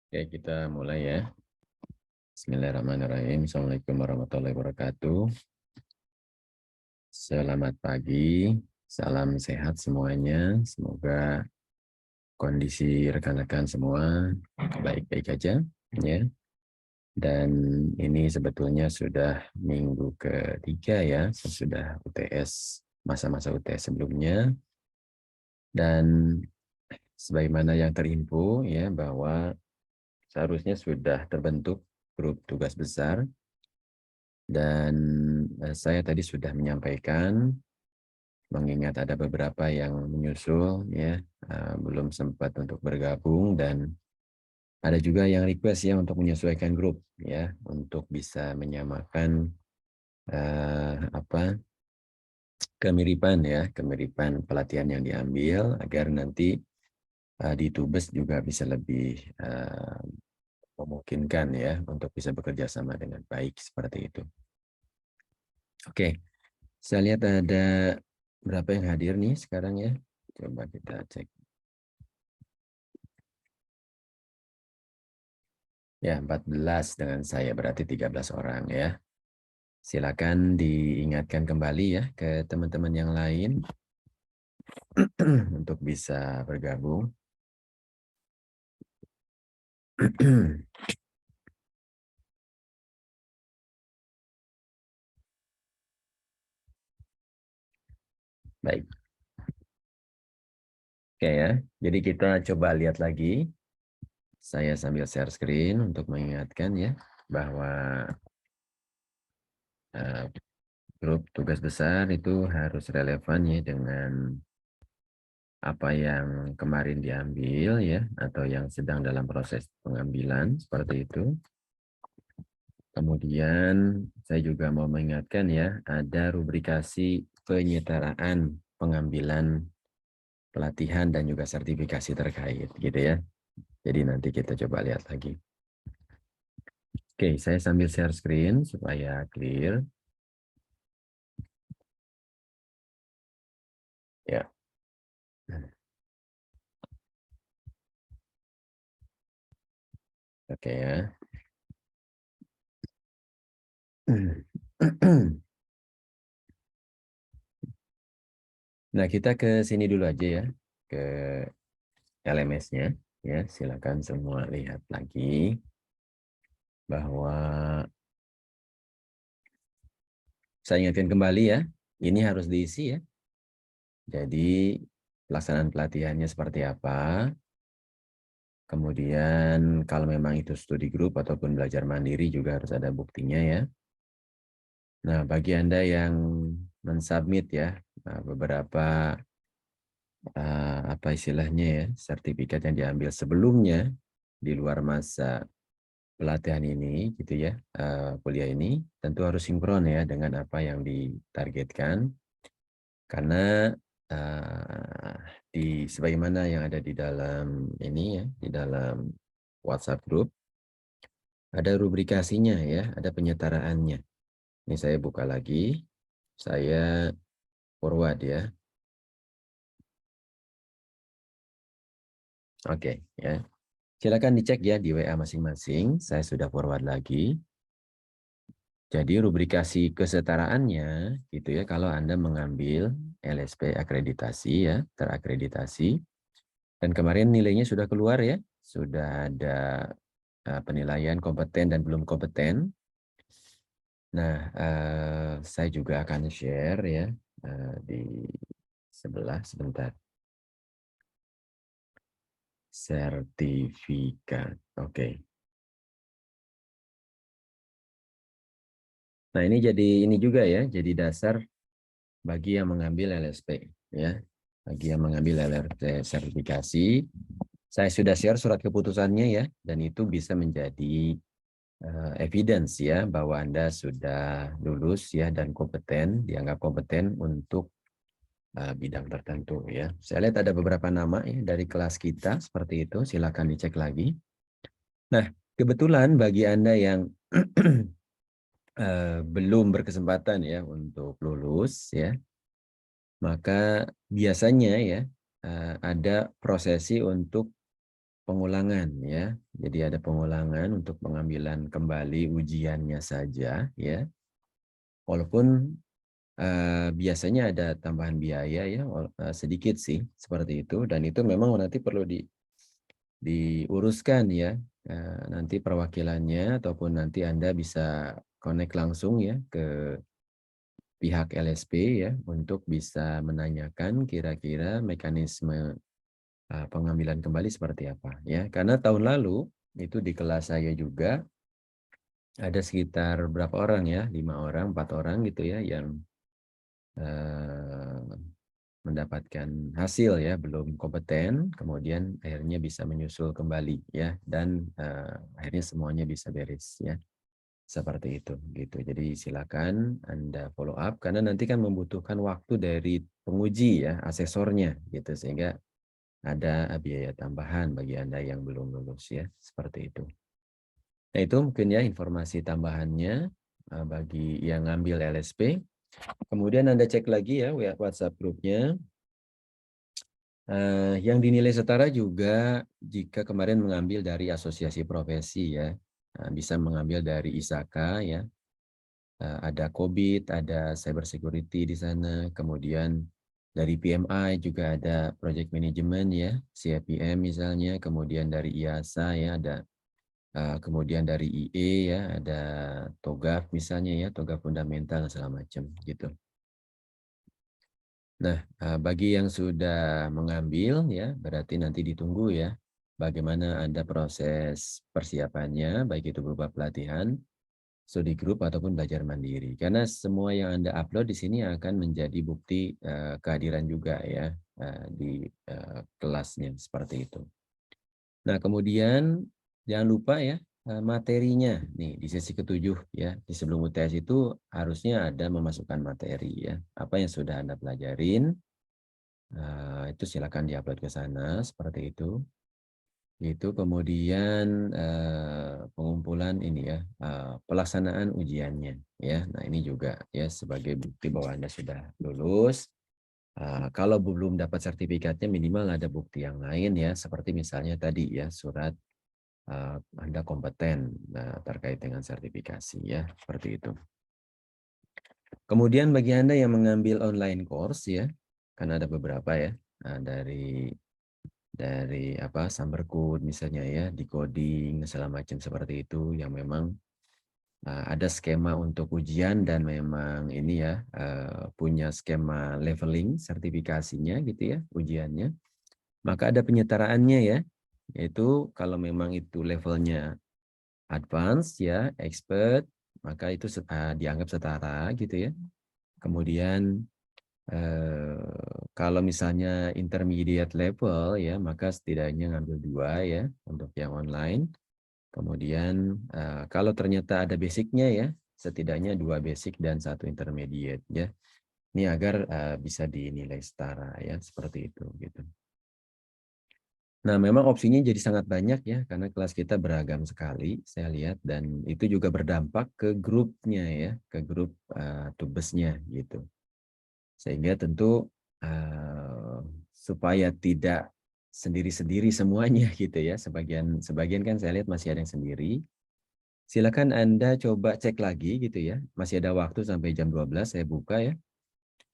Oke, kita mulai ya. Bismillahirrahmanirrahim. Assalamualaikum warahmatullahi wabarakatuh. Selamat pagi, salam sehat semuanya. Semoga kondisi rekan-rekan semua baik-baik aja, ya. Dan ini sebetulnya sudah minggu ketiga ya, sesudah UTS, masa-masa UTS sebelumnya. Dan sebagaimana yang terinfo ya, bahwa seharusnya sudah terbentuk grup tugas besar. Dan saya tadi sudah menyampaikan, mengingat ada beberapa yang menyusul ya, belum sempat untuk bergabung, dan ada juga yang request ya untuk menyesuaikan grup ya, untuk bisa menyamakan kemiripan pelatihan yang diambil, agar nanti di Tubes juga bisa lebih memungkinkan ya untuk bisa bekerja sama dengan baik seperti itu. Oke. Saya lihat ada berapa yang hadir nih sekarang ya. Coba kita cek. Ya, 14 dengan saya, berarti 13 orang ya. Silakan diingatkan kembali ya ke teman-teman yang lain untuk bisa bergabung. Baik. Oke ya. Jadi kita coba lihat lagi. Saya sambil share screen untuk mengingatkan ya bahwa grup tugas besar itu harus relevan ya dengan apa yang kemarin diambil ya, atau yang sedang dalam proses pengambilan seperti itu. Kemudian saya juga mau mengingatkan ya, ada rubrikasi penyetaraan pengambilan pelatihan dan juga sertifikasi terkait gitu ya. Jadi nanti kita coba lihat lagi. Oke, saya sambil share screen supaya clear. Ya. Oke ya. Nah, kita ke sini dulu aja ya, ke LMS-nya ya. Silakan semua lihat lagi bahwa saya ingatkan kembali ya, ini harus diisi ya. Jadi pelaksanaan pelatihannya seperti apa, kemudian kalau memang itu studi grup ataupun belajar mandiri juga harus ada buktinya ya. Nah, bagi Anda yang mensubmit ya beberapa apa istilahnya ya, sertifikat yang diambil sebelumnya di luar masa pelatihan ini gitu ya, kuliah ini tentu harus sinkron ya dengan apa yang ditargetkan, karena sebagaimana yang ada di dalam ini ya, di dalam WhatsApp group ada rubrikasinya ya, ada penyetaraannya. Ini saya buka lagi, saya forward ya. Oke ya. Silakan dicek ya di WA masing-masing, saya sudah forward lagi. Jadi rubrikasi kesetaraannya gitu ya, kalau Anda mengambil LSP akreditasi ya, terakreditasi, dan kemarin nilainya sudah keluar ya, sudah ada penilaian kompeten dan belum kompeten. Nah, saya juga akan share ya di sebelah sebentar. Sertifikat, oke. Nah, ini juga ya, jadi dasar bagi yang mengambil LSP ya, bagi yang mengambil LRT sertifikasi. Saya sudah share surat keputusannya ya, dan itu bisa menjadi evidence ya bahwa Anda sudah lulus ya dan kompeten, dianggap kompeten untuk bidang tertentu ya. Saya lihat ada beberapa nama ya dari kelas kita seperti itu, silakan dicek lagi. Nah, kebetulan bagi Anda yang belum berkesempatan ya untuk lulus ya, maka biasanya ya ada prosesi untuk pengulangan ya. Jadi ada pengulangan untuk pengambilan kembali ujiannya saja ya. Walaupun biasanya ada tambahan biaya ya, sedikit sih seperti itu, dan itu memang nanti perlu diuruskan ya. Nanti perwakilannya ataupun nanti Anda bisa connect langsung ya ke pihak LSP ya untuk bisa menanyakan kira-kira mekanisme pengambilan kembali seperti apa ya. Karena tahun lalu itu di kelas saya juga ada sekitar berapa orang ya, 5 orang, 4 orang gitu ya yang eh, mendapatkan hasil ya, belum kompeten, kemudian akhirnya bisa menyusul kembali ya, dan akhirnya semuanya bisa beres ya, seperti itu gitu. Jadi silakan Anda follow up karena nanti kan membutuhkan waktu dari penguji ya, asesornya gitu, sehingga ada biaya tambahan bagi Anda yang belum lulus ya, seperti itu. Nah itu mungkin ya informasi tambahannya bagi yang ngambil LSP. Kemudian Anda cek lagi ya WhatsApp grupnya. Yang dinilai setara juga jika kemarin mengambil dari asosiasi profesi ya, bisa mengambil dari ISAKA ya, ada COVID, ada cyber security di sana, kemudian dari PMI juga ada project management ya, CIPM misalnya, kemudian dari IASA ya ada, kemudian dari IE ya ada TOGAF misalnya ya, TOGAF fundamental segala macam gitu. Nah, bagi yang sudah mengambil ya, berarti nanti ditunggu ya, bagaimana Anda proses persiapannya, baik itu berupa pelatihan, studi grup ataupun belajar mandiri. Karena semua yang Anda upload di sini akan menjadi bukti kehadiran juga ya di kelasnya seperti itu. Nah, kemudian jangan lupa ya materinya nih di sesi ke-7 ya, di sebelum UTS itu harusnya ada memasukkan materi ya, apa yang sudah Anda pelajarin. Itu silakan diupload ke sana seperti itu. Itu kemudian pengumpulan ini ya, pelaksanaan ujiannya ya. Nah, ini juga ya sebagai bukti bahwa Anda sudah lulus. Kalau belum dapat sertifikatnya minimal ada bukti yang lain ya, seperti misalnya tadi ya surat Anda kompeten terkait dengan sertifikasi ya, seperti itu. Kemudian bagi Anda yang mengambil online course ya, kan ada beberapa ya, dari apa Sumber Code misalnya ya, decoding segala macam seperti itu yang memang ada skema untuk ujian dan memang ini ya punya skema leveling sertifikasinya gitu ya ujiannya. Maka ada penyetaraannya ya, yaitu kalau memang itu levelnya advance ya, expert, maka itu dianggap setara gitu ya. Kemudian kalau misalnya intermediate level ya, maka setidaknya ngambil 2 ya untuk yang online. Kemudian kalau ternyata ada basicnya ya, setidaknya 2 basic dan 1 intermediate ya. Ini agar bisa dinilai setara ya, seperti itu gitu. Nah, memang opsinya jadi sangat banyak ya, karena kelas kita beragam sekali, saya lihat, dan itu juga berdampak ke grupnya ya, ke grup tubesnya gitu. Sehingga tentu supaya tidak sendiri-sendiri semuanya gitu ya, sebagian kan saya lihat masih ada yang sendiri. Silakan Anda coba cek lagi gitu ya, masih ada waktu sampai jam 12 saya buka ya,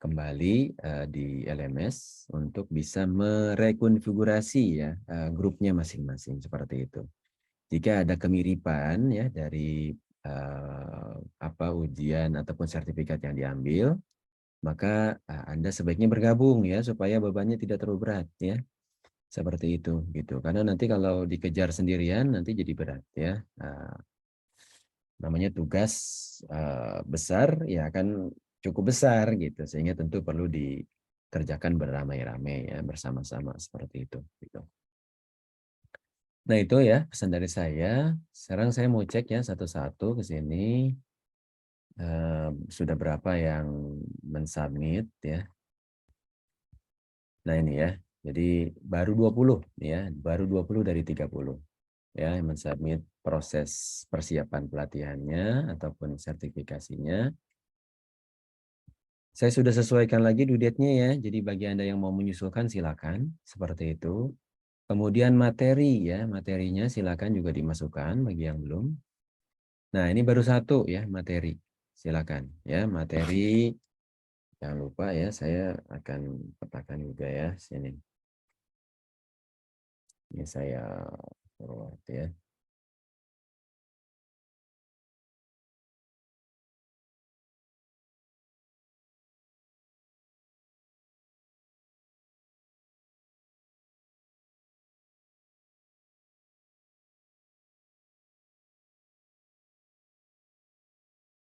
kembali di LMS untuk bisa merekonfigurasi ya grupnya masing-masing seperti itu. Jika ada kemiripan ya dari apa ujian ataupun sertifikat yang diambil, maka Anda sebaiknya bergabung ya supaya bebannya tidak terlalu berat ya. Seperti itu gitu. Karena nanti kalau dikejar sendirian nanti jadi berat ya. Namanya tugas besar ya kan cukup besar gitu, sehingga tentu perlu dikerjakan beramai-ramai ya, bersama-sama seperti itu gitu. Nah, itu ya pesan dari saya. Sekarang saya mau cek ya satu-satu ke sini sudah berapa yang mensubmit ya. Nah, ini ya. Jadi baru 20 ya, baru 20 dari 30 ya yang mensubmit proses persiapan pelatihannya ataupun sertifikasinya. Saya sudah sesuaikan lagi due date-nya ya. Jadi bagi Anda yang mau menyusulkan silakan seperti itu. Kemudian materi ya, materinya silakan juga dimasukkan bagi yang belum. Nah, ini baru satu ya materi. Silakan ya, materi. Jangan lupa ya, saya akan petakan juga ya sini. Ini saya forward ya.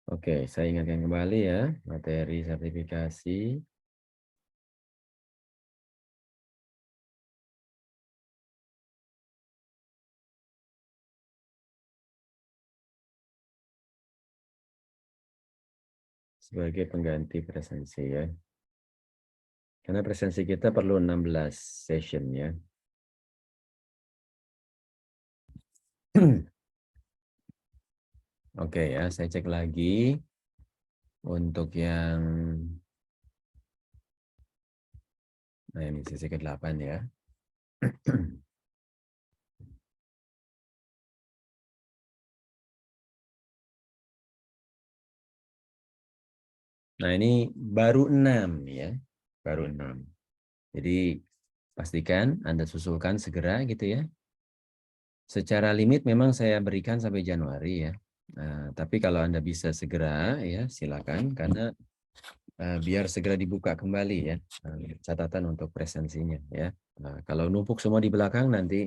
Oke, saya ingatkan kembali ya, materi sertifikasi. Sebagai pengganti presensi ya. Karena presensi kita perlu 16 session ya. Oke ya, saya cek lagi untuk yang nah ini sesi ke-8 ya. Nah, ini baru 6 ya. Baru 6. Jadi pastikan Anda susulkan segera gitu ya. Secara limit memang saya berikan sampai Januari ya. Nah, tapi kalau Anda bisa segera ya silakan karena biar segera dibuka kembali ya catatan untuk presensinya ya. Nah, kalau numpuk semua di belakang nanti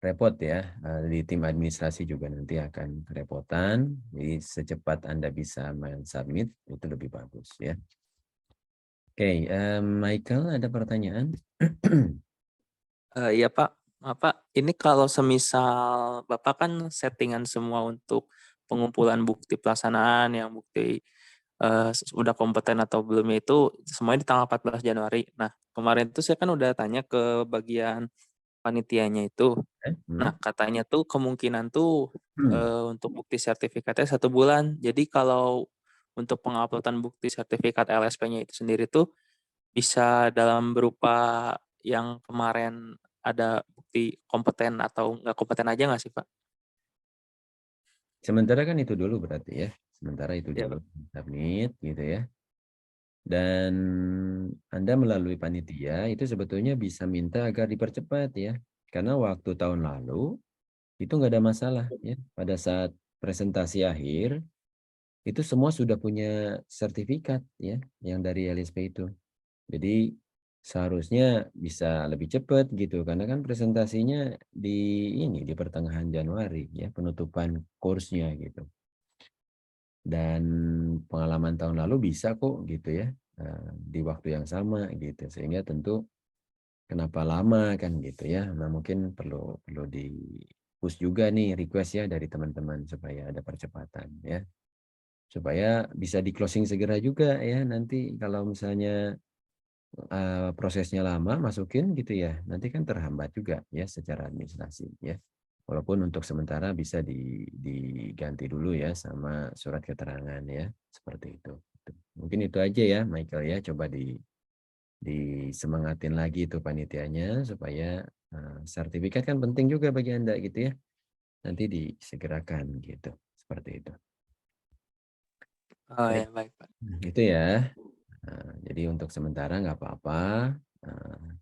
repot ya. Di tim administrasi juga nanti akan kerepotan. Jadi secepat Anda bisa submit itu lebih bagus ya. Oke, Michael ada pertanyaan? Iya Pak, Pak, ini kalau semisal Bapak kan settingan semua untuk pengumpulan bukti pelaksanaan yang bukti sudah kompeten atau belum itu semuanya di tanggal 14 Januari. Nah, kemarin tuh saya kan udah tanya ke bagian panitianya itu. Nah, katanya tuh kemungkinan tuh untuk bukti sertifikatnya 1 bulan. Jadi kalau untuk penguploadan bukti sertifikat LSP-nya itu sendiri tuh bisa dalam berupa yang kemarin ada bukti kompeten atau nggak kompeten aja nggak sih, Pak? Sementara kan itu dulu berarti ya. Sementara itu Ya, dulu Pak. submit gitu ya. Dan Anda melalui panitia itu sebetulnya bisa minta agar dipercepat ya. Karena waktu tahun lalu itu nggak ada masalah ya. Pada saat presentasi akhir itu semua sudah punya sertifikat ya yang dari LSP itu. Jadi seharusnya bisa lebih cepat gitu karena kan presentasinya di pertengahan Januari ya penutupan kursnya gitu. Dan pengalaman tahun lalu bisa kok gitu ya di waktu yang sama gitu sehingga tentu kenapa lama kan gitu ya. Nah mungkin perlu di push juga nih request ya dari teman-teman supaya ada percepatan ya supaya bisa di closing segera juga ya nanti kalau misalnya prosesnya lama masukin gitu ya nanti kan terhambat juga ya secara administrasi ya walaupun untuk sementara bisa diganti dulu ya sama surat keterangan ya seperti itu. Mungkin itu aja ya Michael ya coba disemangatin lagi itu panitianya supaya sertifikat kan penting juga bagi Anda gitu ya nanti disegerakan gitu seperti itu. Oh Baik. ya, baik, Pak. Itu ya. Jadi untuk sementara nggak apa-apa,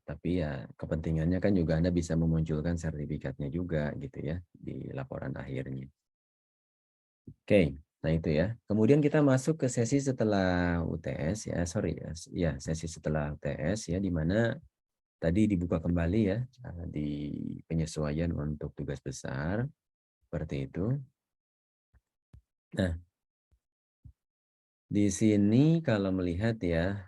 tapi ya kepentingannya kan juga Anda bisa memunculkan sertifikatnya juga gitu ya di laporan akhirnya. Oke, nah itu ya. Kemudian kita masuk ke sesi setelah UTS ya, sorry ya, sesi setelah UTS ya, di mana tadi dibuka kembali ya di penyesuaian untuk tugas besar seperti itu. Nah, di sini kalau melihat ya.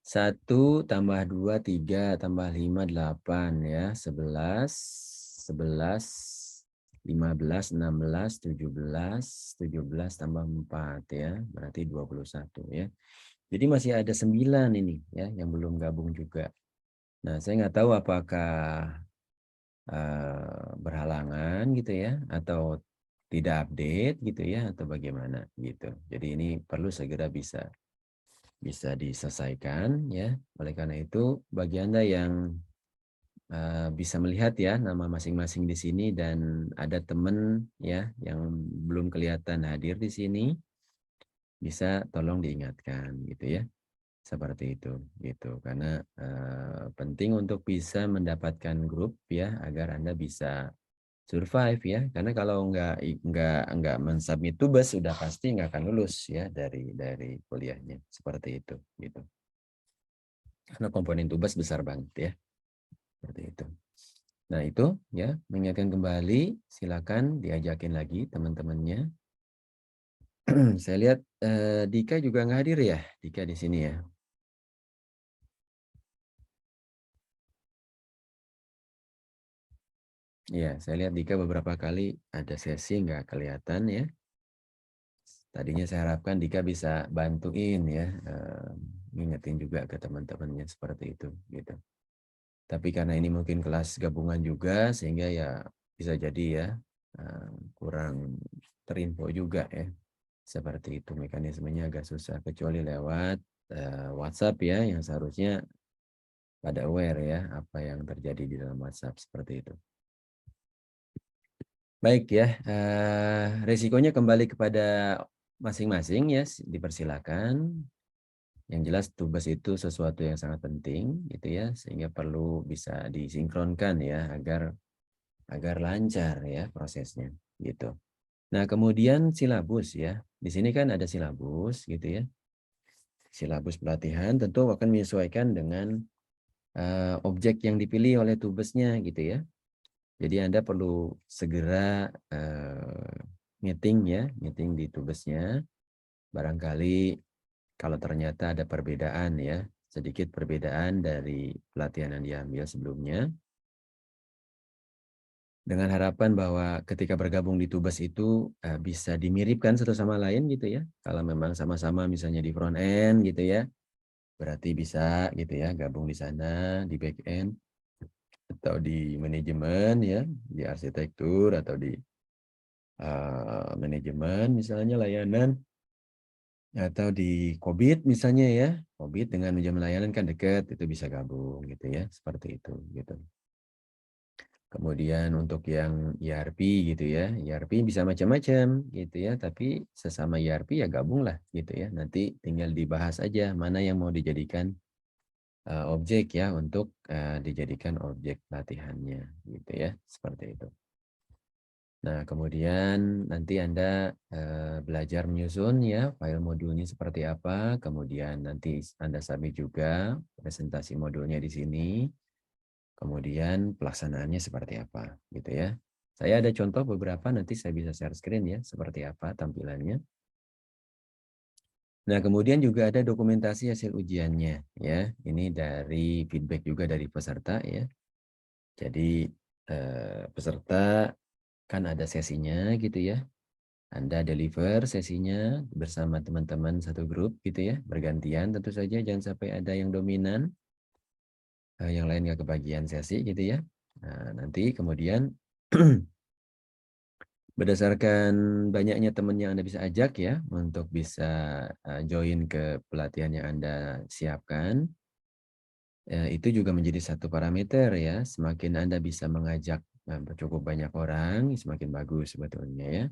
1 tambah 2 3 tambah 5 8 ya 11 11 15 16 17 tambah 4 ya berarti 21 ya. Jadi masih ada 9 ini ya yang belum gabung juga. Nah, saya nggak tahu apakah berhalangan gitu ya atau tidak update gitu ya atau bagaimana gitu. Jadi ini perlu segera bisa bisa diselesaikan ya. Oleh karena itu bagi Anda yang bisa melihat ya nama masing-masing di sini dan ada teman ya yang belum kelihatan hadir di sini, bisa tolong diingatkan gitu ya. Seperti itu gitu. Karena penting untuk bisa mendapatkan grup ya agar Anda bisa survive ya. Karena kalau nggak mensubmit tugas sudah pasti nggak akan lulus ya dari kuliahnya. Seperti itu gitu. Karena komponen tugas besar banget ya. Seperti itu. Nah itu ya, mengingatkan kembali, silakan diajakin lagi teman-temannya. Saya lihat Dika juga nggak hadir ya, Dika di sini ya. Iya, saya lihat Dika beberapa kali ada sesi nggak kelihatan ya. Tadinya saya harapkan Dika bisa bantuin ya, ngingetin juga ke teman-temannya seperti itu gitu. Tapi karena ini mungkin kelas gabungan juga, sehingga ya bisa jadi ya kurang terinfo juga ya. Seperti itu mekanismenya agak susah kecuali lewat WhatsApp ya yang seharusnya pada aware ya apa yang terjadi di dalam WhatsApp seperti itu. Baik ya, resikonya kembali kepada masing-masing ya, dipersilakan. Yang jelas tugas itu sesuatu yang sangat penting gitu ya, sehingga perlu bisa disinkronkan ya agar agar lancar ya prosesnya gitu. Nah, kemudian silabus ya. Di sini kan ada silabus gitu ya. Silabus pelatihan tentu akan menyesuaikan dengan objek yang dipilih oleh tubesnya gitu ya. Jadi Anda perlu segera meeting ya, meeting di tubesnya. Barangkali kalau ternyata ada perbedaan ya, sedikit perbedaan dari pelatihan yang diambil sebelumnya. Dengan harapan bahwa ketika bergabung di Tubes itu bisa dimiripkan satu sama lain gitu ya. Kalau memang sama-sama misalnya di front end gitu ya, berarti bisa gitu ya gabung di sana, di back end atau di manajemen ya, di arsitektur atau di manajemen misalnya layanan atau di COVID misalnya ya. COVID dengan manajemen layanan kan dekat, itu bisa gabung gitu ya, seperti itu gitu. Kemudian untuk yang ERP gitu ya, ERP bisa macam-macam gitu ya, tapi sesama ERP ya gabunglah gitu ya. Nanti tinggal dibahas aja mana yang mau dijadikan objek ya untuk dijadikan objek latihannya gitu ya, seperti itu. Nah, kemudian nanti Anda belajar menyusun ya file modulnya seperti apa, kemudian nanti Anda submit juga presentasi modulnya di sini. Kemudian pelaksanaannya seperti apa gitu ya. Saya ada contoh beberapa, nanti saya bisa share screen ya, seperti apa tampilannya. Nah, kemudian juga ada dokumentasi hasil ujiannya ya. Ini dari feedback juga dari peserta ya. Jadi peserta kan ada sesinya gitu ya. Anda deliver sesinya bersama teman-teman satu grup gitu ya, bergantian tentu saja, jangan sampai ada yang dominan, yang lain nggak kebagian sesi gitu ya. Nah, nanti kemudian berdasarkan banyaknya teman yang Anda bisa ajak ya untuk bisa join ke pelatihan yang Anda siapkan, itu juga menjadi satu parameter ya. Semakin Anda bisa mengajak cukup banyak orang, semakin bagus sebetulnya ya.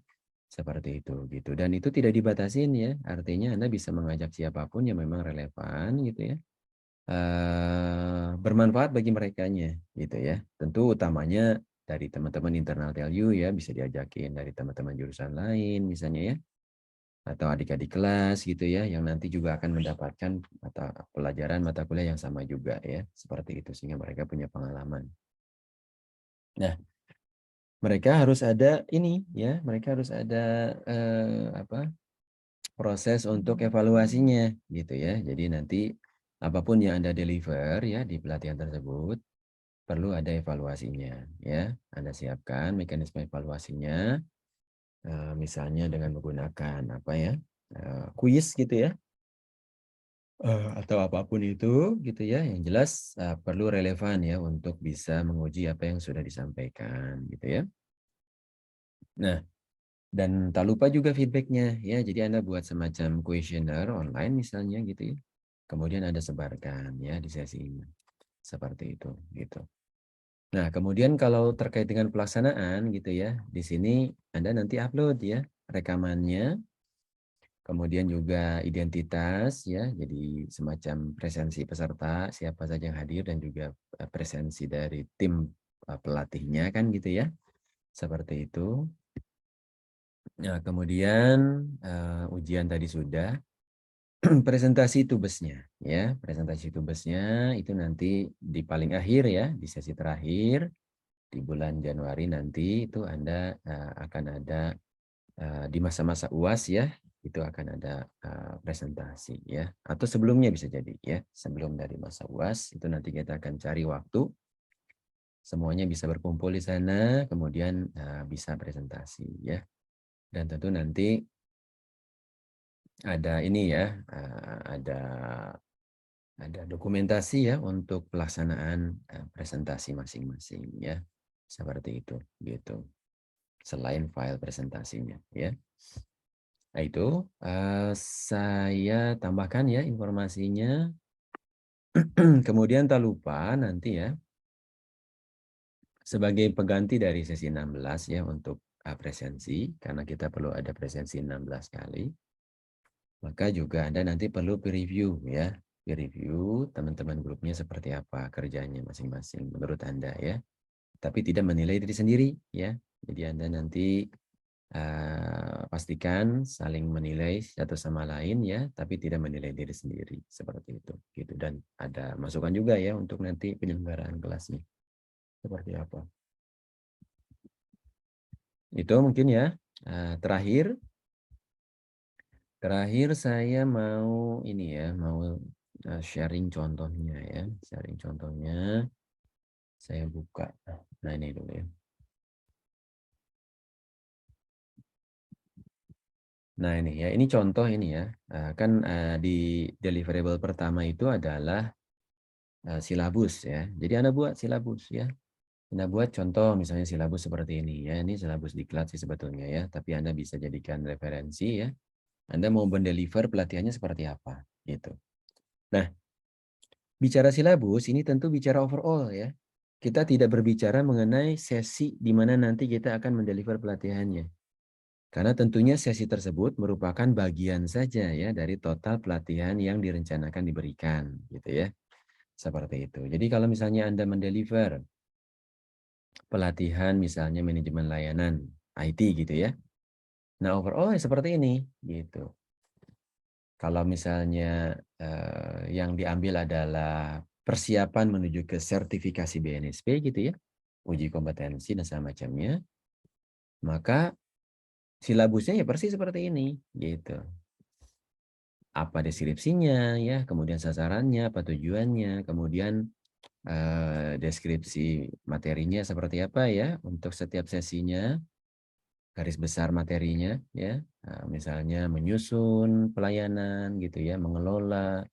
Seperti itu gitu. Dan itu tidak dibatasin ya. Artinya Anda bisa mengajak siapapun yang memang relevan gitu ya. Bermanfaat bagi merekanya gitu ya. Tentu utamanya dari teman-teman internal TLU ya, bisa diajakin dari teman-teman jurusan lain misalnya ya, atau adik-adik kelas gitu ya, yang nanti juga akan mendapatkan mata kuliah yang sama juga ya, seperti itu sehingga mereka punya pengalaman. Nah, mereka harus ada ini ya, mereka harus ada proses untuk evaluasinya gitu ya. Jadi nanti apapun yang Anda deliver ya di pelatihan tersebut perlu ada evaluasinya ya. Anda siapkan mekanisme evaluasinya, misalnya dengan menggunakan apa ya, kuis gitu ya, atau apapun itu gitu ya. Yang jelas perlu relevan ya untuk bisa menguji apa yang sudah disampaikan gitu ya. Nah, dan tak lupa juga feedbacknya ya. Jadi Anda buat semacam kuesioner online misalnya gitu ya. kemudian Anda sebarkan ya di sesinya. Seperti itu gitu. Nah, kemudian kalau terkait dengan pelaksanaan gitu ya, di sini Anda nanti upload ya rekamannya, kemudian juga identitas ya, jadi semacam presensi peserta, siapa saja yang hadir dan juga presensi dari tim pelatihnya kan gitu ya. Seperti itu. Nah, kemudian ujian tadi sudah. Presentasi tubesnya ya, presentasi tubesnya itu nanti di paling akhir ya, di sesi terakhir di bulan Januari nanti itu Anda akan ada di masa-masa UAS ya, itu akan ada presentasi ya, atau sebelumnya bisa jadi ya, sebelum dari masa UAS itu nanti kita akan cari waktu semuanya bisa berkumpul di sana, kemudian bisa presentasi ya, dan tentu nanti ada ini ya, ada dokumentasi ya untuk pelaksanaan presentasi masing-masing ya, seperti itu gitu. Selain file presentasinya ya. Nah itu saya tambahkan ya informasinya. Kemudian tak lupa nanti ya sebagai pengganti dari sesi 16 ya untuk presensi, karena kita perlu ada presensi 16 kali. Maka juga Anda nanti perlu peer review ya. Peer review teman-teman grupnya seperti apa kerjanya masing-masing menurut Anda ya. Tapi tidak menilai diri sendiri ya. Jadi Anda nanti pastikan saling menilai satu sama lain ya, tapi tidak menilai diri sendiri seperti itu gitu. Dan ada masukan juga ya untuk nanti penyelenggaraan kelasnya seperti apa. Itu mungkin ya. Terakhir saya mau ini ya, mau sharing contohnya ya, sharing contohnya. Saya buka. Nah ini dulu ya. Nah ini ya, ini contoh ini ya. Kan di deliverable pertama itu adalah silabus ya. Jadi Anda buat silabus ya. Anda buat contoh misalnya silabus seperti ini ya. Ini silabus diklat sih sebetulnya ya, tapi Anda bisa jadikan referensi ya. Anda mau mendeliver pelatihannya seperti apa gitu. Nah, bicara silabus ini tentu bicara overall ya. Kita tidak berbicara mengenai sesi di mana nanti kita akan mendeliver pelatihannya. Karena tentunya sesi tersebut merupakan bagian saja ya dari total pelatihan yang direncanakan diberikan gitu ya. Seperti itu. Jadi kalau misalnya Anda mendeliver pelatihan misalnya manajemen layanan IT gitu ya. Nah, overall seperti ini gitu. Kalau misalnya yang diambil adalah persiapan menuju ke sertifikasi BNSP gitu ya, uji kompetensi dan semacamnya, maka silabusnya ya persis seperti ini gitu. Apa deskripsinya ya, kemudian sasarannya, apa tujuannya, kemudian deskripsi materinya seperti apa ya untuk setiap sesinya, garis besar materinya ya, misalnya menyusun pelayanan gitu ya, mengelola,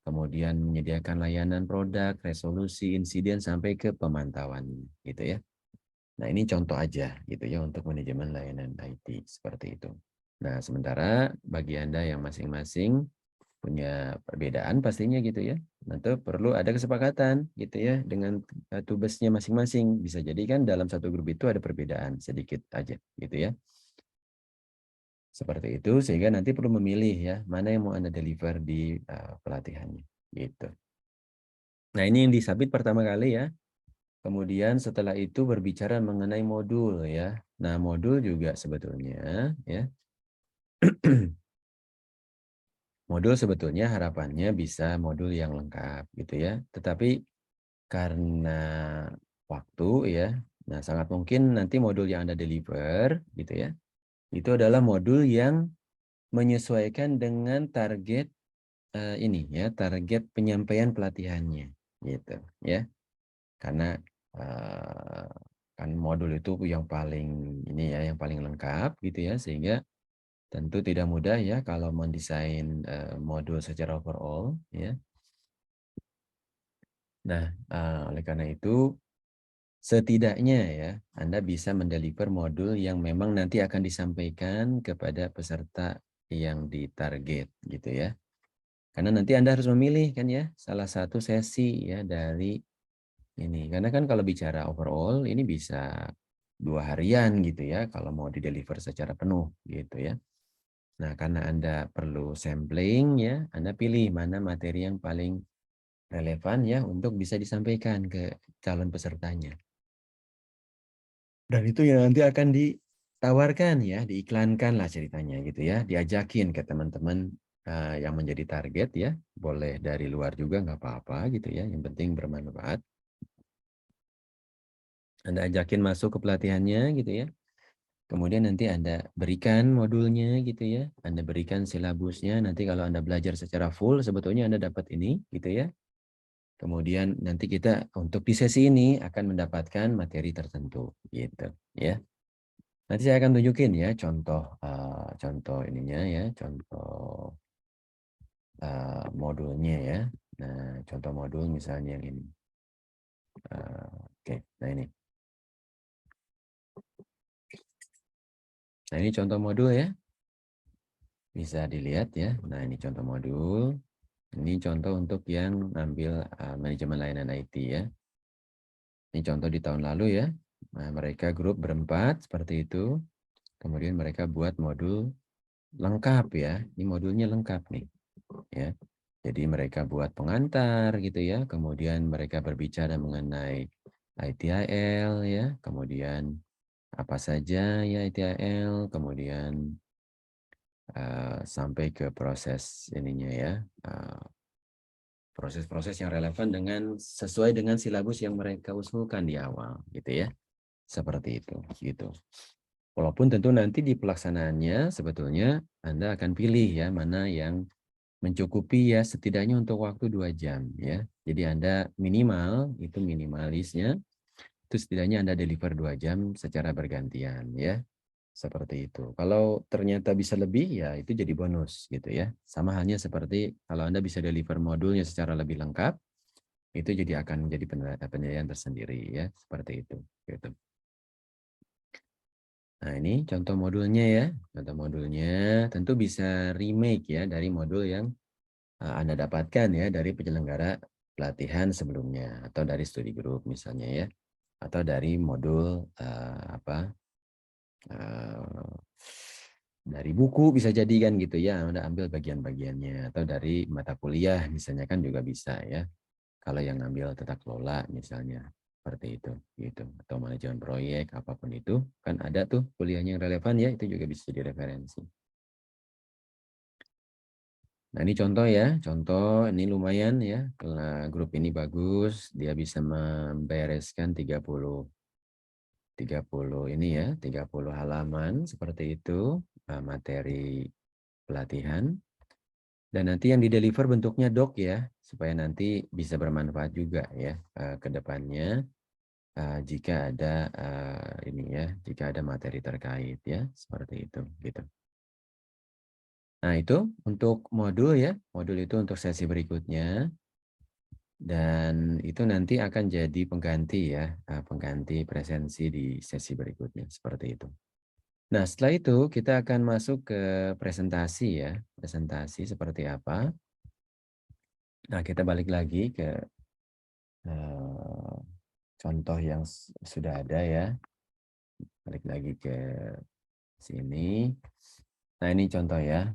kemudian menyediakan layanan produk, resolusi insiden sampai ke pemantauan gitu ya. Nah, ini contoh aja gitu ya untuk manajemen layanan IT seperti itu. Nah, sementara bagi Anda yang masing-masing punya perbedaan pastinya gitu ya. Nanti perlu ada kesepakatan gitu ya dengan tubesnya masing-masing. Bisa jadi kan dalam satu grup itu ada perbedaan sedikit aja gitu ya. Seperti itu sehingga nanti perlu memilih ya mana yang mau Anda deliver di pelatihannya gitu. Nah, ini yang disabit pertama kali ya. Kemudian setelah itu berbicara mengenai modul ya. Nah, modul juga sebetulnya ya. Modul sebetulnya harapannya bisa modul yang lengkap gitu ya. Tetapi karena waktu ya, nah sangat mungkin nanti modul yang Anda deliver gitu ya, itu adalah modul yang menyesuaikan dengan target ini ya, target penyampaian pelatihannya gitu ya. Karena eh, kan modul itu yang paling ini ya, yang paling lengkap gitu ya, sehingga tentu tidak mudah ya kalau mendesain modul secara overall ya. Nah, oleh karena itu setidaknya ya Anda bisa mendeliver modul yang memang nanti akan disampaikan kepada peserta yang ditarget gitu ya. Karena nanti Anda harus memilih kan ya, salah satu sesi ya dari ini. Karena kan kalau bicara overall ini bisa 2 harian gitu ya, kalau mau di-deliver secara penuh gitu ya. Nah, karena Anda perlu sampling ya, Anda pilih mana materi yang paling relevan ya untuk bisa disampaikan ke calon pesertanya. Dan itu yang nanti akan ditawarkan ya, diiklankan lah ceritanya gitu ya, diajakin ke teman-teman yang menjadi target ya, boleh dari luar juga nggak apa-apa gitu ya, yang penting bermanfaat. Anda ajakin masuk ke pelatihannya gitu ya. Kemudian nanti Anda berikan modulnya gitu ya, Anda berikan silabusnya, nanti kalau Anda belajar secara full sebetulnya Anda dapat ini gitu ya. Kemudian nanti kita untuk di sesi ini akan mendapatkan materi tertentu gitu ya. Nanti saya akan tunjukin ya contoh ininya ya, contoh modulnya ya. Nah, contoh modul misalnya yang ini. Oke, nah ini. Nah, ini contoh modul ya. Bisa dilihat ya. Nah, ini contoh modul. Ini contoh untuk yang ambil manajemen layanan IT ya. Ini contoh di tahun lalu ya. Nah, mereka grup berempat seperti itu. Kemudian mereka buat modul lengkap ya. Ini modulnya lengkap nih. Ya. Jadi mereka buat pengantar gitu ya. Kemudian mereka berbicara mengenai ITIL ya. Kemudian apa saja ya ITIL. Kemudian sampai ke proses ininya ya. Proses-proses yang relevan dengan sesuai dengan silabus yang mereka usulkan di awal gitu ya. Seperti itu gitu. Walaupun tentu nanti di pelaksanaannya sebetulnya Anda akan pilih ya mana yang mencukupi ya setidaknya untuk waktu 2 jam ya. Jadi Anda minimal itu minimalisnya itu setidaknya Anda deliver 2 jam secara bergantian ya. Seperti itu. Kalau ternyata bisa lebih ya itu jadi bonus gitu ya. Sama halnya seperti kalau Anda bisa deliver modulnya secara lebih lengkap itu jadi akan menjadi penilaian tersendiri ya, seperti itu gitu. Nah, ini contoh modulnya ya. Contoh modulnya tentu bisa remake ya dari modul yang Anda dapatkan ya dari penyelenggara pelatihan sebelumnya atau dari studi group misalnya ya. Atau dari modul dari buku bisa jadi kan gitu ya. Anda ambil bagian-bagiannya atau dari mata kuliah misalnya kan juga bisa ya. Kalau yang ngambil tata kelola misalnya seperti itu gitu atau manajemen proyek apapun itu kan ada tuh kuliahnya yang relevan ya itu juga bisa jadi referensi. Nah, ini contoh ya, contoh ini lumayan ya, kalau grup ini bagus, dia bisa membereskan 30 ini ya, 30 halaman seperti itu materi pelatihan. Dan nanti yang di-deliver bentuknya doc ya, supaya nanti bisa bermanfaat juga ya ke depannya jika ada ini ya, jika ada materi terkait ya, seperti itu gitu. Nah, itu untuk modul ya. Modul itu untuk sesi berikutnya. Dan itu nanti akan jadi pengganti ya, pengganti presensi di sesi berikutnya, seperti itu. Nah, setelah itu kita akan masuk ke presentasi ya. Presentasi seperti apa. Nah, kita balik lagi ke contoh yang sudah ada ya. Balik lagi ke sini. Nah, ini contoh ya.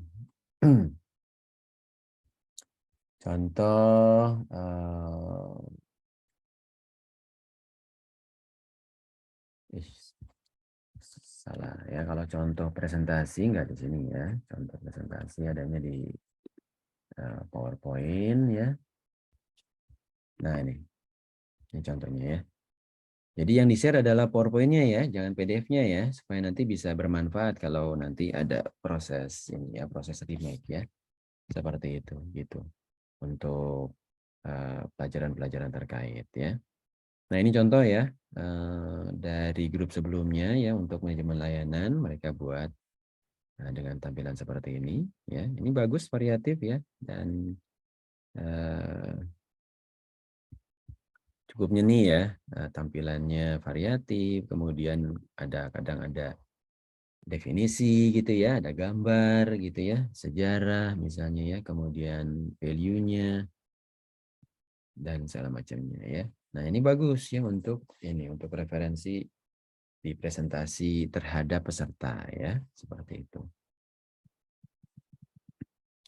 Contoh salah ya kalau contoh presentasi nggak di sini ya. Contoh presentasi adanya di PowerPoint ya. Nah, ini contohnya ya. Jadi yang di-share adalah PowerPoint-nya ya, jangan PDF-nya ya, supaya nanti bisa bermanfaat kalau nanti ada proses ini ya, proses remake ya. Seperti itu gitu. Untuk pelajaran-pelajaran terkait ya. Nah, ini contoh ya dari grup sebelumnya ya untuk manajemen layanan mereka buat dengan tampilan seperti ini ya. Ini bagus variatif ya dan cukup nyeni ya tampilannya variatif. Kemudian kadang ada definisi gitu ya, ada gambar gitu ya, sejarah misalnya ya, kemudian value-nya dan segala macamnya ya. Nah, ini bagus ya untuk referensi di presentasi terhadap peserta ya, seperti itu.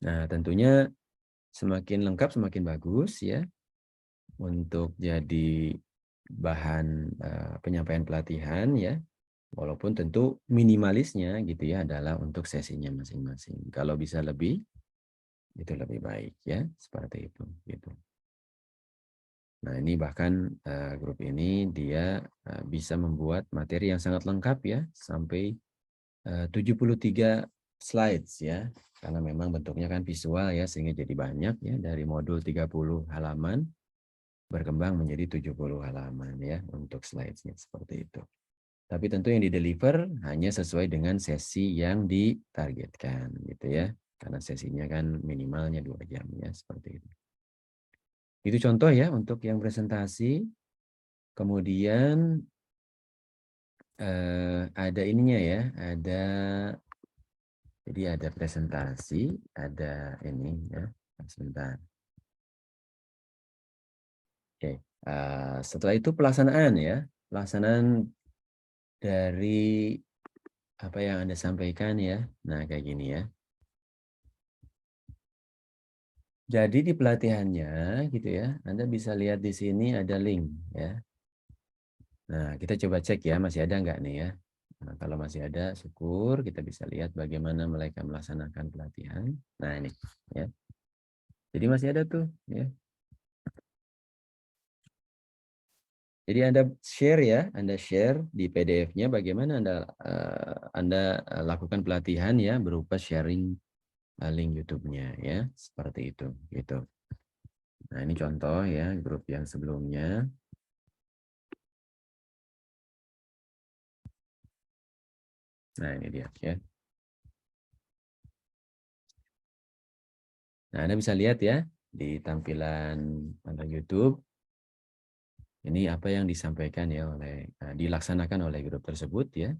Nah, tentunya semakin lengkap semakin bagus ya untuk jadi bahan penyampaian pelatihan ya. Walaupun tentu minimalisnya gitu ya adalah untuk sesinya masing-masing. Kalau bisa lebih itu lebih baik ya, seperti itu gitu. Nah, ini bahkan grup ini dia bisa membuat materi yang sangat lengkap ya, sampai 73 slides ya. Karena memang bentuknya kan visual ya, sehingga jadi banyak ya, dari modul 30 halaman berkembang menjadi 70 halaman ya untuk slidesnya seperti itu. Tapi tentu yang di-deliver hanya sesuai dengan sesi yang ditargetkan gitu ya. Karena sesinya kan minimalnya 2 jam ya, seperti itu. Itu contoh ya untuk yang presentasi. Kemudian ada ininya ya, jadi ada presentasi, ada ini ya, sebentar. Oke, setelah itu pelaksanaan ya, pelaksanaan dari apa yang Anda sampaikan ya. Nah, kayak gini ya. Jadi di pelatihannya gitu ya, Anda bisa lihat di sini ada link ya. Nah, kita coba cek ya, masih ada nggak nih ya. Nah, kalau masih ada, syukur kita bisa lihat bagaimana mereka melaksanakan pelatihan. Nah, ini ya. Jadi masih ada tuh ya. Jadi Anda share ya, Anda share di PDF-nya bagaimana Anda lakukan pelatihan ya berupa sharing link YouTube-nya ya, seperti itu gitu. Nah, ini contoh ya grup yang sebelumnya. Nah, ini dia ya. Nah, Anda bisa lihat ya di tampilan YouTube ini apa yang disampaikan ya dilaksanakan oleh grup tersebut ya.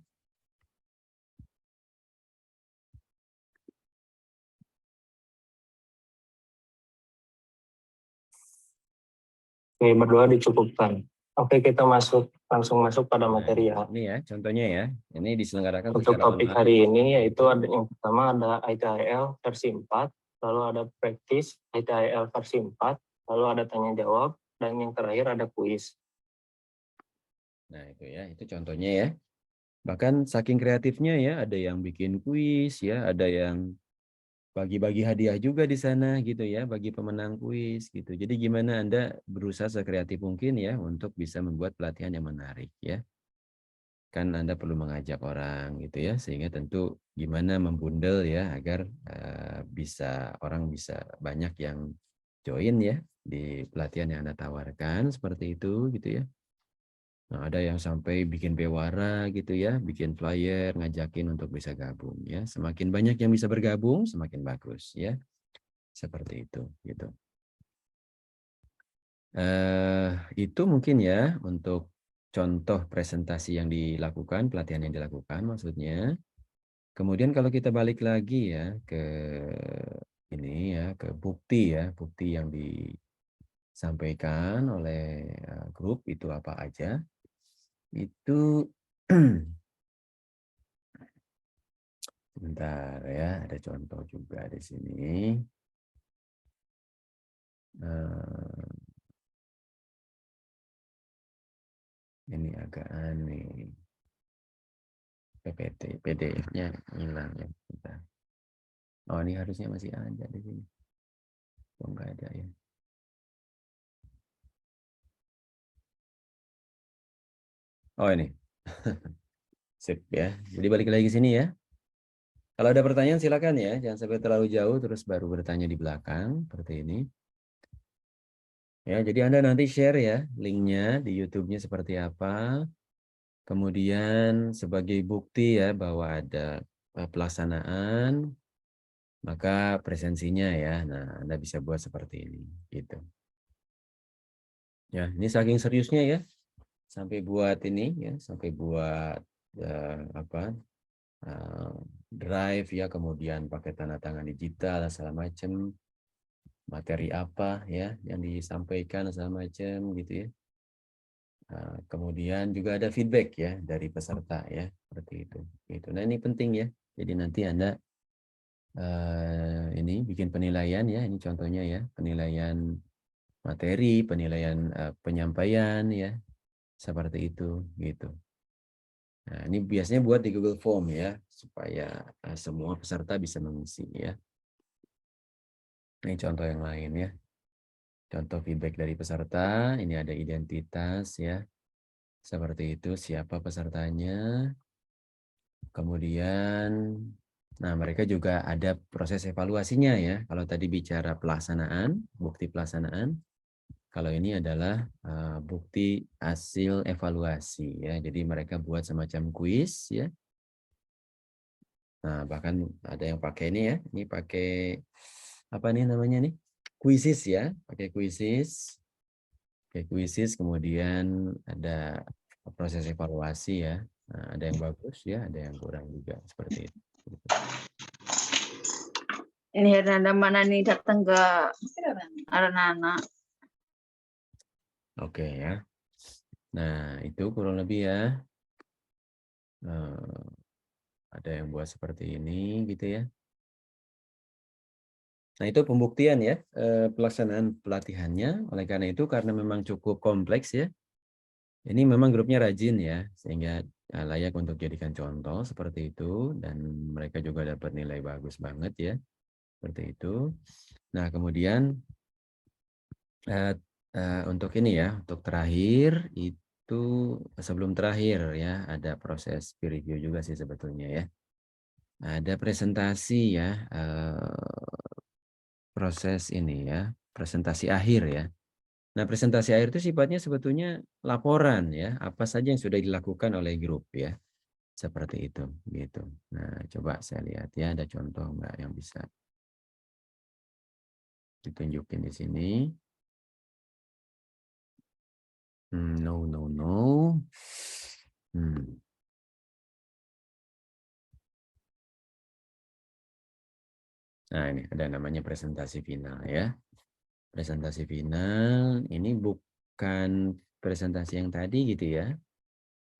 Oke, berdua dicukupkan. Oke, kita langsung masuk pada Nah, materi ya. ini ya contohnya ya. Ini diselenggarakan Untuk secara topik online. hari ini yaitu ada yang pertama ada ITIL versi 4, lalu ada practice ITIL versi 4, lalu ada tanya jawab, dan yang terakhir ada kuis. Nah, itu ya, itu contohnya ya. Bahkan saking kreatifnya ya, ada yang bikin kuis ya, ada yang bagi-bagi hadiah juga di sana gitu ya, bagi pemenang kuis gitu. Jadi gimana Anda berusaha sekreatif mungkin ya untuk bisa membuat pelatihan yang menarik ya. Kan Anda perlu mengajak orang gitu ya, sehingga tentu gimana membundel ya agar orang bisa banyak yang join ya di pelatihan yang Anda tawarkan seperti itu gitu ya. Nah, ada yang sampai bikin bewara gitu ya, bikin flyer, ngajakin untuk bisa gabung ya. Semakin banyak yang bisa bergabung, semakin bagus ya. Seperti itu gitu. Itu mungkin ya untuk contoh presentasi yang dilakukan, pelatihan yang dilakukan maksudnya. Kemudian kalau kita balik lagi ya ke ini ya, ke bukti yang disampaikan oleh grup itu apa aja. Itu bentar ya, ada contoh juga di sini. Ini agak aneh. PDF-nya hilang ya. Bentar. Oh, ini harusnya masih ada di sini. Oh, enggak ada ya. Oh, ini. Sip ya. Jadi balik lagi ke sini ya. Kalau ada pertanyaan silakan ya. Jangan sampai terlalu jauh terus baru bertanya di belakang seperti ini. Ya, jadi Anda nanti share ya linknya di YouTube-nya seperti apa. Kemudian sebagai bukti ya bahwa ada pelaksanaan, maka presensinya ya. Nah, Anda bisa buat seperti ini gitu. Ya, ini saking seriusnya ya. Sampai buat ini ya, sampai buat apa? drive ya, kemudian pakai tanda tangan digital segala macam, materi apa ya yang disampaikan segala macam gitu ya. Kemudian juga ada feedback ya dari peserta ya, seperti itu. Gitu. Nah ini penting ya. Jadi nanti Anda ini bikin penilaian ya, ini contohnya ya, penilaian materi, penilaian penyampaian ya, seperti itu gitu. Nah, ini biasanya buat di Google Form ya, supaya semua peserta bisa mengisi ya. Ini contoh yang lain ya. Contoh feedback dari peserta, ini ada identitas ya. Seperti itu, siapa pesertanya. Kemudian, nah mereka juga ada proses evaluasinya ya. Kalau tadi bicara pelaksanaan, bukti pelaksanaan. Kalau ini adalah bukti hasil evaluasi ya. Jadi mereka buat semacam kuis ya. Nah, bahkan ada yang pakai ini ya. Ini pakai apa nih namanya nih? Kuisis ya, pakai kuisis. Pakai kuisis kemudian ada proses evaluasi ya. Nah, ada yang bagus ya, ada yang kurang juga seperti itu. Ini ada mana nih datang ke anak-anak. Oke ya. Nah, itu kurang lebih ya. Ada yang buat seperti ini gitu ya. Nah, itu pembuktian ya, pelaksanaan pelatihannya. Oleh karena itu, karena memang cukup kompleks ya, ini memang grupnya rajin ya, sehingga layak untuk jadikan contoh seperti itu, dan mereka juga dapat nilai bagus banget ya, seperti itu. Nah, kemudian untuk ini ya, untuk terakhir itu sebelum terakhir ya, ada proses peer review juga sih sebetulnya ya. Ada presentasi ya, proses ini ya, presentasi akhir ya. Nah, presentasi akhir itu sifatnya sebetulnya laporan ya, apa saja yang sudah dilakukan oleh grup ya. Seperti itu gitu. Nah, coba saya lihat ya, ada contoh enggak yang bisa ditunjukin di sini. No, no, no. Nah, ini ada namanya presentasi final ya. Presentasi final ini bukan presentasi yang tadi gitu ya.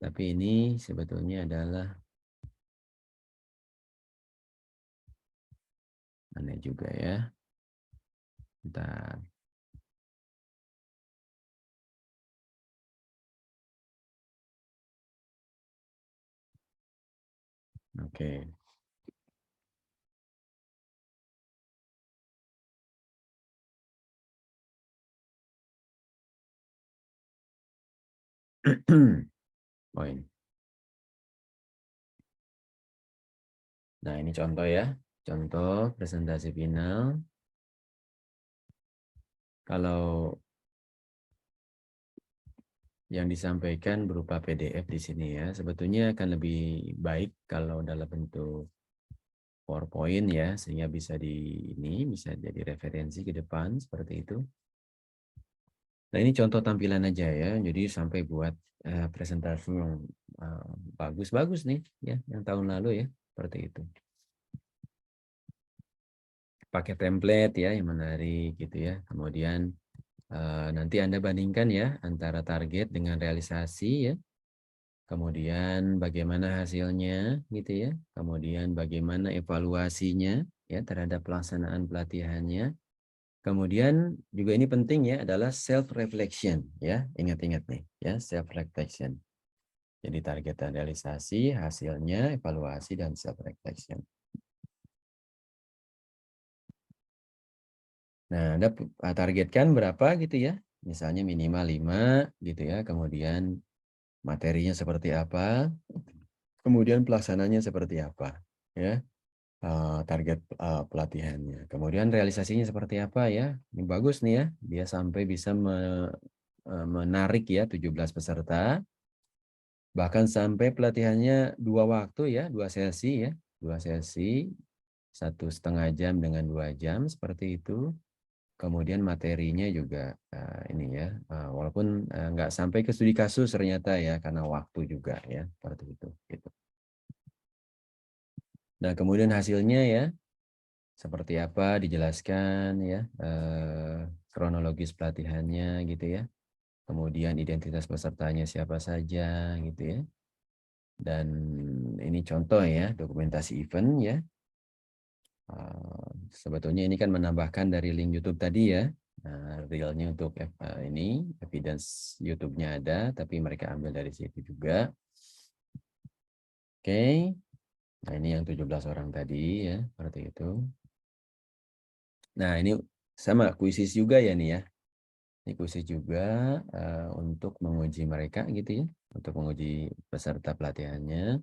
Tapi ini sebetulnya adalah aneh juga ya. Bentar. Oke. Oh ini. Nah, ini contoh ya. Contoh presentasi final. Kalau yang disampaikan berupa PDF di sini ya, sebetulnya akan lebih baik kalau dalam bentuk PowerPoint ya, sehingga bisa bisa jadi referensi ke depan seperti itu. Nah, ini contoh tampilan aja ya. Jadi sampai buat presentasi yang bagus-bagus nih ya, yang tahun lalu ya, seperti itu. Pakai template ya yang menarik gitu ya. Kemudian nanti Anda bandingkan ya antara target dengan realisasi ya. Kemudian bagaimana hasilnya gitu ya. Kemudian bagaimana evaluasinya ya terhadap pelaksanaan pelatihannya. Kemudian juga ini penting ya adalah self reflection ya. Ingat-ingat nih ya, self reflection. Jadi target dan realisasi, hasilnya, evaluasi dan self reflection. Nah, Anda targetkan berapa gitu ya. Misalnya minimal 5 gitu ya. Kemudian materinya seperti apa? Kemudian pelaksananya seperti apa? Ya. Target pelatihannya. Kemudian realisasinya seperti apa ya? Ini bagus nih ya. Dia sampai bisa menarik ya 17 peserta. Bahkan sampai pelatihannya 2 waktu ya, 2 sesi ya. 2 sesi, 1,5 jam dengan 2 jam seperti itu. Kemudian materinya juga ini ya, walaupun nggak sampai ke studi kasus ternyata ya, karena waktu juga ya, seperti itu. Gitu. Nah, kemudian hasilnya ya, seperti apa dijelaskan ya, kronologis pelatihannya gitu ya. Kemudian identitas pesertanya siapa saja gitu ya. Dan ini contoh ya, dokumentasi event ya. Sebetulnya ini kan menambahkan dari link YouTube tadi ya. Nah, realnya untuk ini evidence YouTube-nya ada, tapi mereka ambil dari situ juga. Oke. Nah, ini yang 17 orang tadi ya, seperti itu. Nah, ini sama kuisis juga ya nih ya. Ini kuisis juga untuk menguji mereka gitu ya, untuk menguji peserta pelatihannya.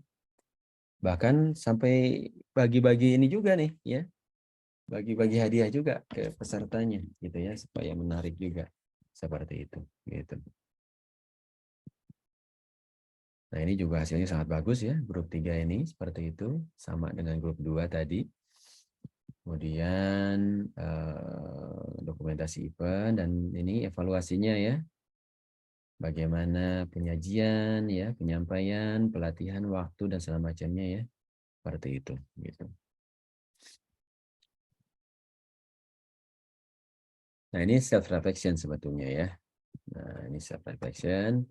Bahkan sampai bagi-bagi ini juga nih ya. Bagi-bagi hadiah juga ke pesertanya gitu ya, supaya menarik juga seperti itu gitu. Nah, ini juga hasilnya sangat bagus ya, grup 3 ini seperti itu, sama dengan grup 2 tadi. Kemudian dokumentasi event dan ini evaluasinya ya. Bagaimana penyajian ya, penyampaian, pelatihan, waktu dan segala macamnya ya. Seperti itu gitu. Nah, ini self reflection sebetulnya ya. Nah, ini self reflection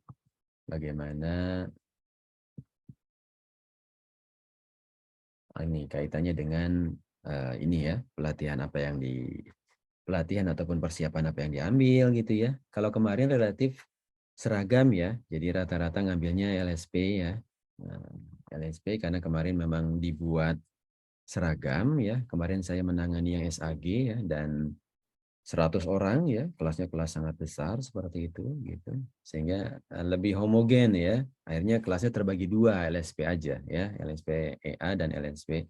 bagaimana ini kaitannya dengan ini ya, pelatihan apa yang pelatihan ataupun persiapan apa yang diambil gitu ya. Kalau kemarin relatif seragam ya, jadi rata-rata ngambilnya LSP ya. Nah, LSP karena kemarin memang dibuat seragam ya. Kemarin saya menangani yang SAG ya, dan 100 orang ya, kelasnya kelas sangat besar seperti itu gitu. Sehingga lebih homogen ya. Akhirnya kelasnya terbagi dua, LSP aja ya, LSP EA dan LSP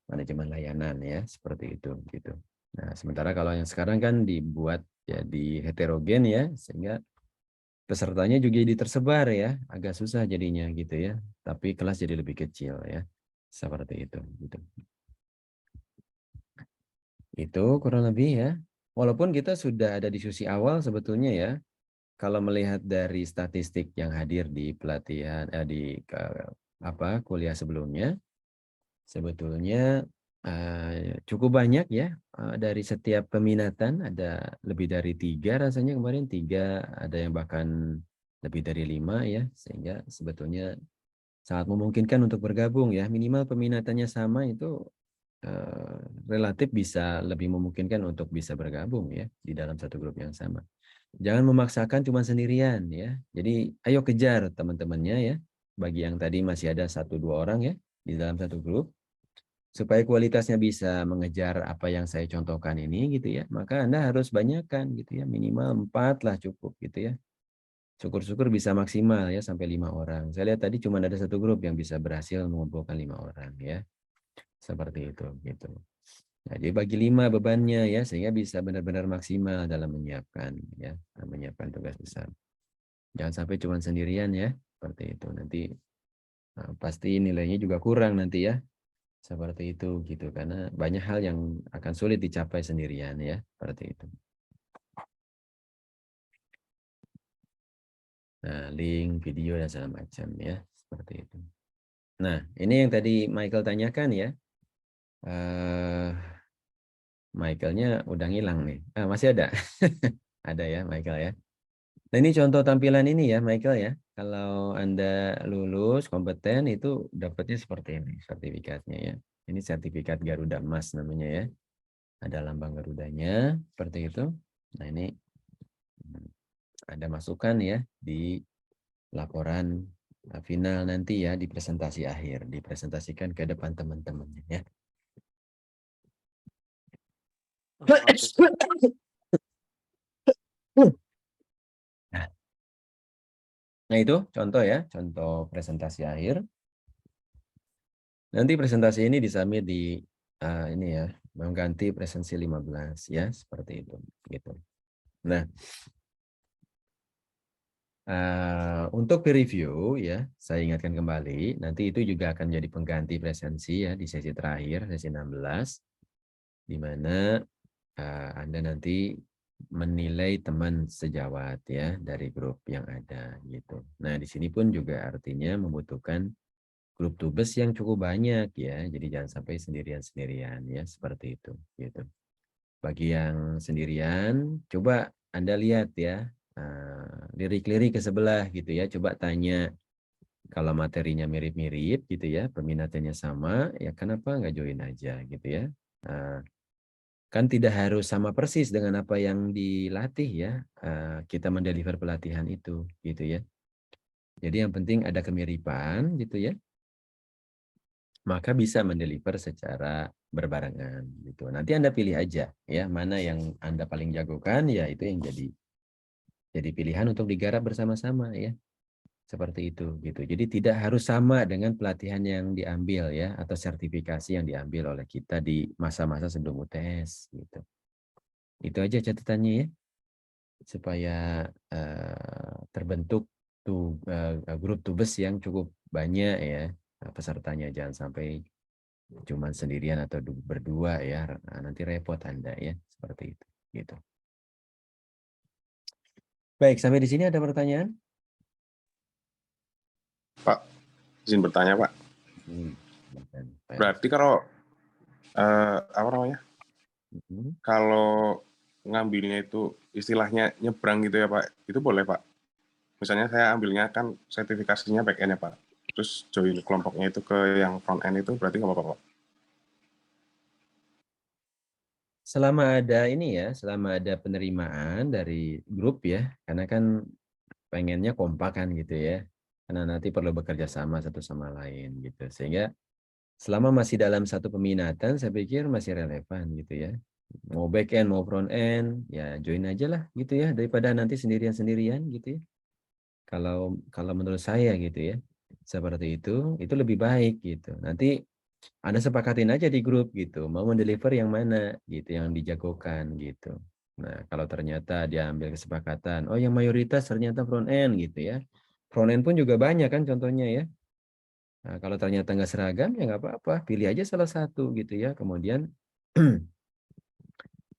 manajemen layanan ya, seperti itu gitu. Nah, sementara kalau yang sekarang kan dibuat jadi heterogen ya, sehingga pesertanya juga jadi tersebar ya, agak susah jadinya gitu ya. Tapi kelas jadi lebih kecil ya, seperti itu gitu. Itu kurang lebih ya. Walaupun kita sudah ada diskusi awal sebetulnya ya, kalau melihat dari statistik yang hadir di pelatihan kuliah sebelumnya, sebetulnya cukup banyak ya, dari setiap peminatan ada lebih dari 3 rasanya kemarin, 3, ada yang bahkan lebih dari 5 ya, sehingga sebetulnya sangat memungkinkan untuk bergabung ya, minimal peminatannya sama itu relatif bisa lebih memungkinkan untuk bisa bergabung ya di dalam satu grup yang sama. Jangan memaksakan cuma sendirian ya. Jadi ayo kejar teman-temannya ya. Bagi yang tadi masih ada 1-2 orang ya di dalam satu grup, supaya kualitasnya bisa mengejar apa yang saya contohkan ini gitu ya, maka Anda harus banyakkan gitu ya, minimal 4 lah cukup gitu ya. Syukur-syukur bisa maksimal ya sampai 5 orang. Saya lihat tadi cuma ada satu grup yang bisa berhasil mengumpulkan 5 orang ya. Seperti itu gitu. Nah, jadi bagi 5 bebannya ya, sehingga bisa benar-benar maksimal dalam menyiapkan ya, menyiapkan tugas besar. Jangan sampai cuma sendirian ya, seperti itu. Nanti pasti nilainya juga kurang nanti ya. Seperti itu gitu, karena banyak hal yang akan sulit dicapai sendirian ya, seperti itu. Nah, link video dan segala macam ya, seperti itu. Nah, ini yang tadi Michael tanyakan ya. Michaelnya udah ngilang nih. Masih ada. Ada ya Michael ya. Nah, ini contoh tampilan ini ya Michael ya. Kalau Anda lulus kompeten itu dapatnya seperti ini sertifikatnya ya. Ini sertifikat Garuda Emas namanya ya. Ada lambang Garudanya seperti itu. Nah, ini ada masukan ya di laporan final nanti ya, di presentasi akhir, dipresentasikan ke depan teman-temannya ya. Nah, itu contoh ya, contoh presentasi akhir. Nanti presentasi ini disubmit di ini ya, mengganti presensi 15 ya, seperti itu gitu. Nah, untuk peer review ya, saya ingatkan kembali, nanti itu juga akan jadi pengganti presensi ya di sesi terakhir, sesi 16, di mana Anda nanti menilai teman sejawat ya dari grup yang ada gitu. Nah, di sini pun juga artinya membutuhkan grup tubes yang cukup banyak ya. Jadi jangan sampai sendirian-sendirian ya, seperti itu gitu. Bagi yang sendirian, coba Anda lihat ya, lirik-lirik ke sebelah gitu ya. Coba tanya kalau materinya mirip-mirip gitu ya, peminatannya sama, ya kenapa nggak join aja gitu ya. Kan tidak harus sama persis dengan apa yang dilatih ya, kita mendeliver pelatihan itu gitu ya. Jadi yang penting ada kemiripan gitu ya, maka bisa mendeliver secara berbarengan gitu. Nanti Anda pilih aja ya, mana yang Anda paling jagokan, ya itu yang jadi pilihan untuk digarap bersama-sama ya. Seperti itu gitu. Jadi tidak harus sama dengan pelatihan yang diambil ya, atau sertifikasi yang diambil oleh kita di masa-masa sebelum UTS gitu. Itu aja catatannya ya, supaya terbentuk tuh grup tubes yang cukup banyak ya pesertanya. Jangan sampai cuma sendirian atau berdua ya, nanti repot Anda ya, seperti itu gitu. Baik, sampai di sini ada pertanyaan? Pak, izin bertanya Pak. Berarti kalau apa namanya? Kalau ngambilnya itu istilahnya nyebrang gitu ya Pak, itu boleh Pak? Misalnya saya ambilnya kan sertifikasinya back end ya Pak, terus join kelompoknya itu ke yang front end itu berarti nggak apa-apa Pak? Selama ada ini ya, selama ada penerimaan dari grup ya, karena kan pengennya kompak kan gitu ya, karena nanti perlu bekerja sama satu sama lain gitu, sehingga selama masih dalam satu peminatan saya pikir masih relevan gitu ya, mau back end mau front end ya join aja lah gitu ya, daripada nanti sendirian-sendirian gitu ya, kalau menurut saya gitu ya, seperti itu lebih baik gitu. Nanti Anda sepakatin aja di grup gitu, mau mendeliver yang mana gitu, yang dijagokan gitu. Nah, kalau ternyata dia ambil kesepakatan, oh yang mayoritas ternyata front end gitu ya. Front end pun juga banyak kan contohnya ya. Nah, kalau ternyata nggak seragam ya nggak apa-apa, pilih aja salah satu gitu ya. Kemudian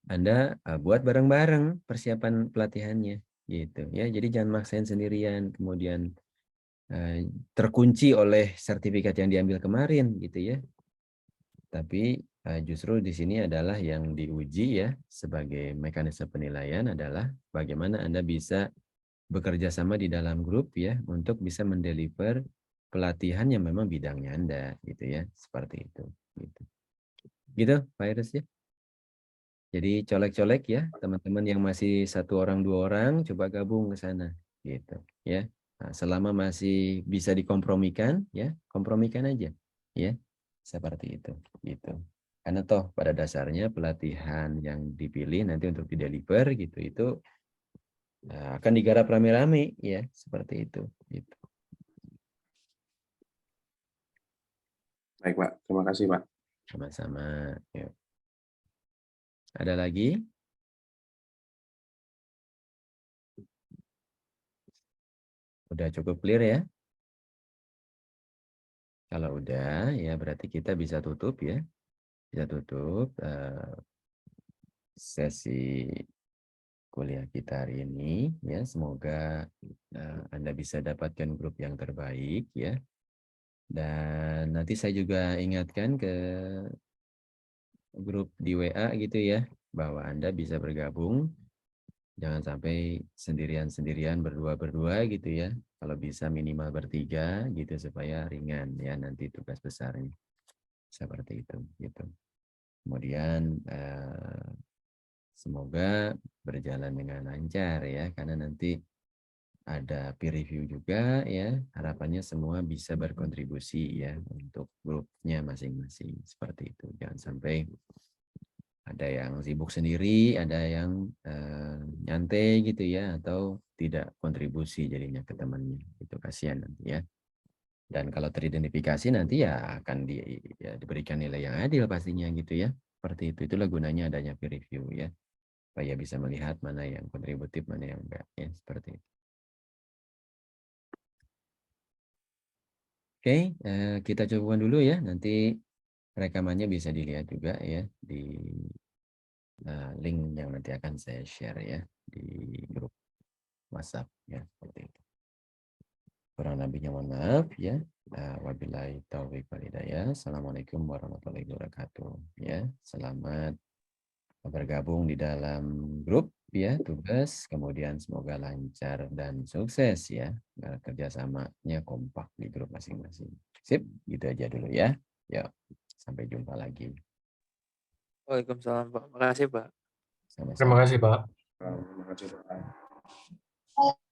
Anda buat bareng-bareng persiapan pelatihannya gitu ya. Jadi jangan maksain sendirian, kemudian terkunci oleh sertifikat yang diambil kemarin gitu ya. Tapi justru di sini adalah yang diuji ya sebagai mekanisme penilaian adalah bagaimana Anda bisa bekerja sama di dalam grup ya untuk bisa mendeliver pelatihan yang memang bidangnya Anda gitu ya, seperti itu gitu. Gitu Pak Iris ya. Jadi colek-colek ya teman-teman yang masih 1 orang 2 orang coba gabung ke sana gitu ya. Nah, selama masih bisa dikompromikan ya, kompromikan aja ya. Seperti itu gitu. Karena toh pada dasarnya pelatihan yang dipilih nanti untuk dideliver gitu itu akan digarap rame-rame ya, seperti itu gitu. Baik Pak, terima kasih Pak. Sama-sama. Yuk. Ada lagi? Udah cukup clear ya? Kalau udah ya berarti kita bisa tutup ya. Bisa tutup sesi kuliah kita hari ini ya. Semoga Anda bisa dapatkan grup yang terbaik ya. Dan nanti saya juga ingatkan ke grup di WA gitu ya, bahwa Anda bisa bergabung. Jangan sampai sendirian-sendirian, berdua-berdua gitu ya. Kalau bisa minimal bertiga gitu supaya ringan ya nanti tugas besarnya. Seperti itu gitu. Kemudian semoga berjalan dengan lancar ya, karena nanti ada peer review juga ya. Harapannya semua bisa berkontribusi ya untuk grupnya masing-masing. Seperti itu. Jangan sampai ada yang sibuk sendiri, ada yang nyantai gitu ya, atau tidak kontribusi jadinya ke temannya. Itu kasihan nanti ya. Dan kalau teridentifikasi nanti ya akan diberikan nilai yang adil pastinya gitu ya. Seperti itu. Itulah gunanya adanya peer review ya. Supaya bisa melihat mana yang kontributif, mana yang enggak ya. Seperti itu. Oke, kita coba dulu ya. Nanti rekamannya bisa dilihat juga ya di link yang nanti akan saya share ya di grup WhatsApp ya, seperti itu. Kurang lebihnya mohon maaf ya. Wabillahi taufiq wal hidayah. Assalamualaikum warahmatullahi wabarakatuh. Ya, selamat bergabung di dalam grup ya, tugas. Kemudian semoga lancar dan sukses ya. Kerjasamanya kompak di grup masing-masing. Sip, gitu aja dulu ya. Yuk, sampai jumpa lagi. Waalaikumsalam, Pak. Makasih, Pak. Sama-sama. Terima kasih, Pak. Terima kasih, Pak.